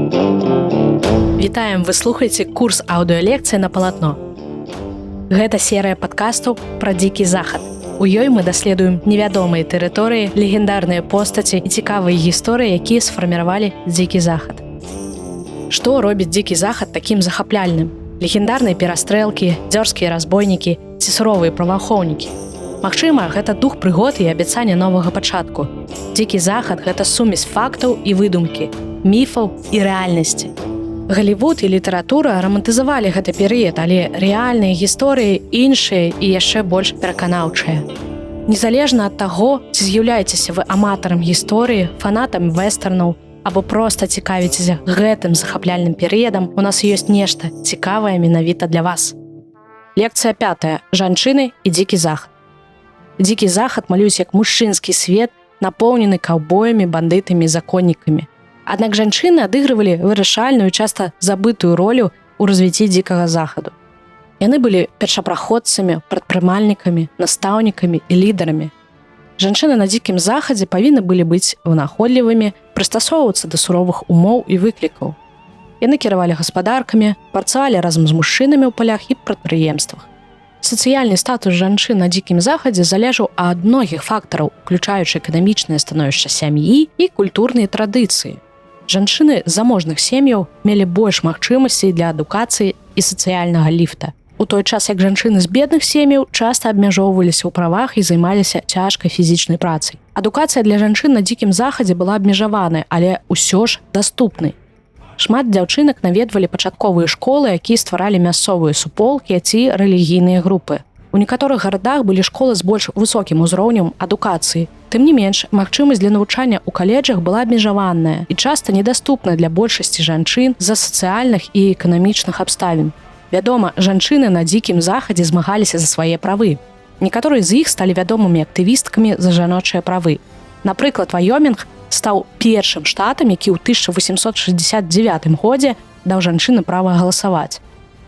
Вітаем, вы слухаеце курс аўдыёлекцыі на палатно. Гэта серыя падкастаў пра дзікі захад. У ёй мы даследуем невядомыя тэрыторыі, легендарныя постаці і цікавыя гісторыі, якія сфарміравалі дзікі захад. Што робіць дзікі захад такім захапляльным? Легендарныя перастрэлкі, дзёрзкія разбойнікі ці суровыя праваахоўнікі. Магчыма, гэта дух прыгод і абяцання новага пачатку. Дзікі захад – гэта сумесь фактаў і выдумкі, міфаў і рэальнасці. Галівуд і літаратура рамантызавалі гэты перыяд, але рэальныя гісторыі іншыя і яшчэ больш пераканаўчыя. Незалежна ад таго, ці з'яўляецеся вы аматарам гісторыі, фанатам вэстэрнаў або проста цікавіцеся гэтым захапляльным перыядам, у нас ёсць нешта цікавае менавіта для вас. Лекцыя 5. Жанчыны і дзікі захад. Дзікі захад малююць як мужчынскі свет, напоўнены каўбоямі, бандытамі, законнікамі. Аднак жанчыны адыгрывалі вырашальную, часта забытую ролю ў развіцці дзікага захаду. Яны былі першапраходцамі, прадпрымальнікамі, настаўнікамі і лідарамі. Жанчыны на дзікім захадзе павінны былі быць вынаходлівымі, прыстасоўвацца да суровых умоў і выклікаў. Яны кіравалі гаспадаркамі, працавалі разам з мужчынамі ў палях і прадпрыемствах. Сацыяльны статус жанчын на дзікім захадзе залежаў ад многіх фактараў, уключаючы эканамічнае становішча сям'і і культурныя традыцыі. Жанчыны з заможных сем'яў мелі больш магчымасцей для адукацыі і сацыяльнага ліфта. У той час, як жанчыны з бедных сем'яў часта абмяжоўваліся ў правах і займаліся цяжкай фізічнай працай. Адукацыя для жанчын на дзікім захадзе была абмежаваная, але ўсё ж даступнай. Шмат дзяўчынак наведвалі пачатковыя школы, якія стваралі мясцовыя суполкі ці рэлігійныя групы. У некаторых гарадах былі школы з больш высокім узроўнем адукацыі. Тым не менш, магчымасць для навучання ў каледжах была абмежаваная і часта недаступна для большасці жанчын з-за сацыяльных і эканамічных абставін. Вядома, жанчыны на дзікім захадзе змагаліся за свае правы. Некаторыя з іх сталі вядомымі актывісткамі за жаночыя правы. Напрыклад, Вайомінг стаў першым штатам, які ў 1869 годзе даў жанчыны права галасаваць.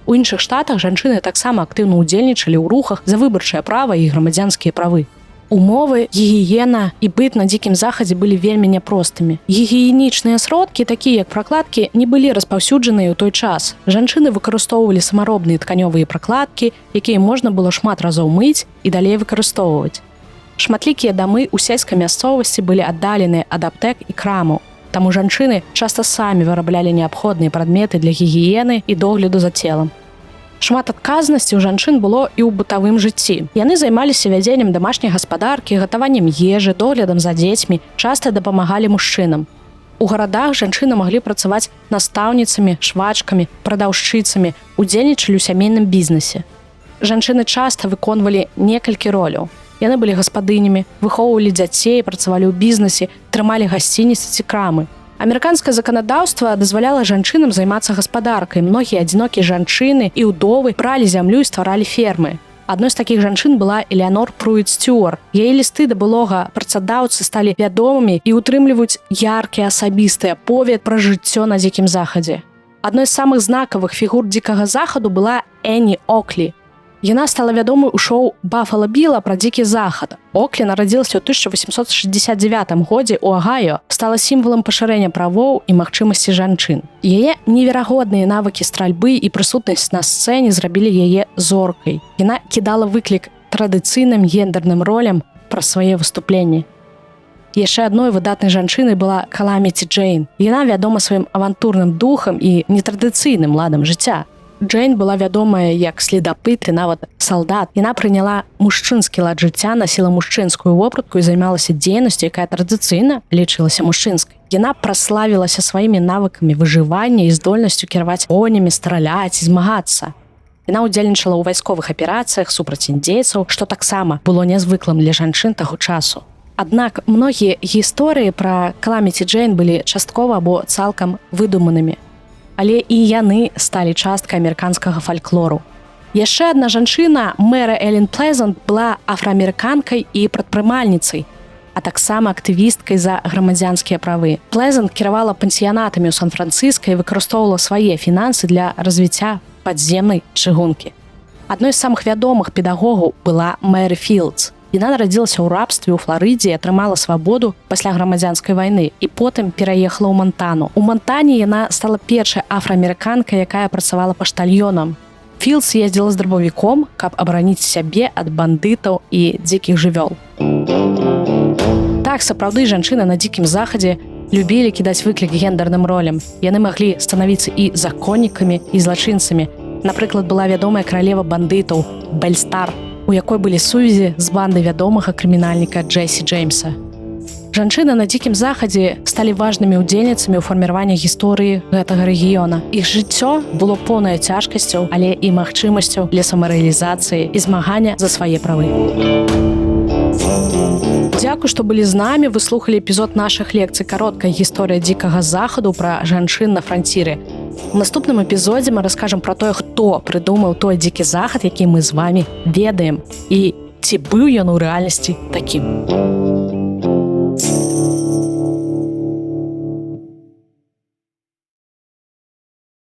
У іншых штатах жанчыны таксама актыўна ўдзельнічалі ў рухах за выбарчае права і грамадзянскія правы. Умовы, гігіена і быт на дзікім захадзе былі вельмі няпростымі. Гігіенічныя сродкі, такія як пракладкі, не былі распаўсюджаныя ў той час. Жанчыны выкарыстоўвалі самаробныя тканёвыя пракладкі, якія можна было шмат разоў мыць і далей выкарыстоўваць. Шматлікія дамы ў сельскай мясцовасці былі аддаленыя ад аптэк і крамаў. Таму жанчыны часта самі выраблялі неабходныя прадметы для гігіены і догляду за целам. Шмат адказнасці ў жанчын было і ў бытавым жыцці. Яны займаліся вядзеннем дамашняй гаспадаркі, гатаваннем ежы, доглядам за дзецьмі, часта дапамагалі мужчынам. У гарадах жанчыны маглі працаваць настаўніцамі, швачкамі, прадаўшчыцамі, удзельнічалі ў сямейным бізнесе. Жанчыны часта выконвалі некалькі роляў. Яны былі гаспадынямі, выхоўвалі дзяцей, працавалі ў бізнесе, трымалі гасцініцы ці крамы. Амерыканскае заканадаўства дазваляла жанчынам займацца гаспадаркай. Многія адзінокія жанчыны і ўдовы бралі зямлю і стваралі фермы. Адной з такіх жанчын была Элеанор Пруіт-Сцюарт. Яе лісты да былога працадаўцы сталі вядомымі і ўтрымліваюць яркія асабістыя аповед пра жыццё на дзікім захадзе. Адной з самых знакавых фігур дзікага захаду была Энні Оклі. Яна стала вядомай у шоу «Баффала Білла» пра дзікі захад. Оклі нарадзілася ў 1869 годзе ў Агайо, стала сімвалам пашырэння правоў і магчымасці жанчын. Яе неверагодныя навыкі стральбы і прысутнасць на сцэне зрабілі яе зоркай. Яна кідала выклік традыцыйным гендерным ролям праз свае выступленні. Яшчэ адной выдатнай жанчынай была Каламіці Джейн. Яна вядома сваім авантурным духам і нетрадыцыйным ладам жыцця. Джейн была вядомая як следапыт і нават салдат. Яна прыняла мужчынскі лад жыцця, насіла мужчынскую вопратку і займалася дзейнасцю, якая традыцыйна лічылася мужчынскай. Яна праславілася сваімі навыкамі выжывання і здольнасцю кіраваць конямі, страляць і змагацца. Яна ўдзельнічала ў вайсковых аперацыях супраць індзейцаў, што таксама было нязвыклым для жанчын таго часу. Аднак многія гісторыі пра Каламіці Джейн былі часткова або цалкам выдуманымі. Але і яны сталі часткай амерыканскага фальклору. Яшчэ адна жанчына, Мэра Элен Плезант, была афраамерыканкай і прадпрымальніцай, а таксама актывісткай за грамадзянскія правы. Плезант кіравала пансіянатамі ў Сан-Францыска і выкарыстоўвала свае фінансы для развіцця падземнай чыгункі. Адной з самых вядомых педагогаў была Мэри Філдс. Яна нарадзілася ў рабстве ў Фларыдзе і атрымала свабоду пасля грамадзянскай вайны і потым пераехала ў Монтану. У Монтане яна стала першай афраамерыканкай, якая працавала паштальёнам. Філдс ездзіла з дробавіком, каб абараніць сябе ад бандытаў і дзікіх жывёл. Так, сапраўды, жанчыны на дзікім захадзе любілі кідаць выклік гендерным ролям. Яны маглі станавіцца і законнікамі, і злачынцамі. Напрыклад, была вядомая каралева бандытаў Бэльстар, у якой былі сувязі з бандай вядомага крымінальніка Джэсі Джеймса. Жанчыны на дзікім захадзе сталі важнымі ўдзельніцамі ў фарміраванні гісторыі гэтага рэгіёна. Іх жыццё было поўнае цяжкасцяў, але і магчымасцяў для самарэалізацыі і змагання за свае правы. Дзякуй, што былі з намі, вы слухалі эпізод нашых лекцый «Кароткая гісторыя дзікага захаду» пра жанчын на франціры. У наступным эпізодзе мы раскажам пра тое, хто прыдумаў той дзікі захад, які мы з вамі ведаем, і ці быў ён у рэальнасці такім.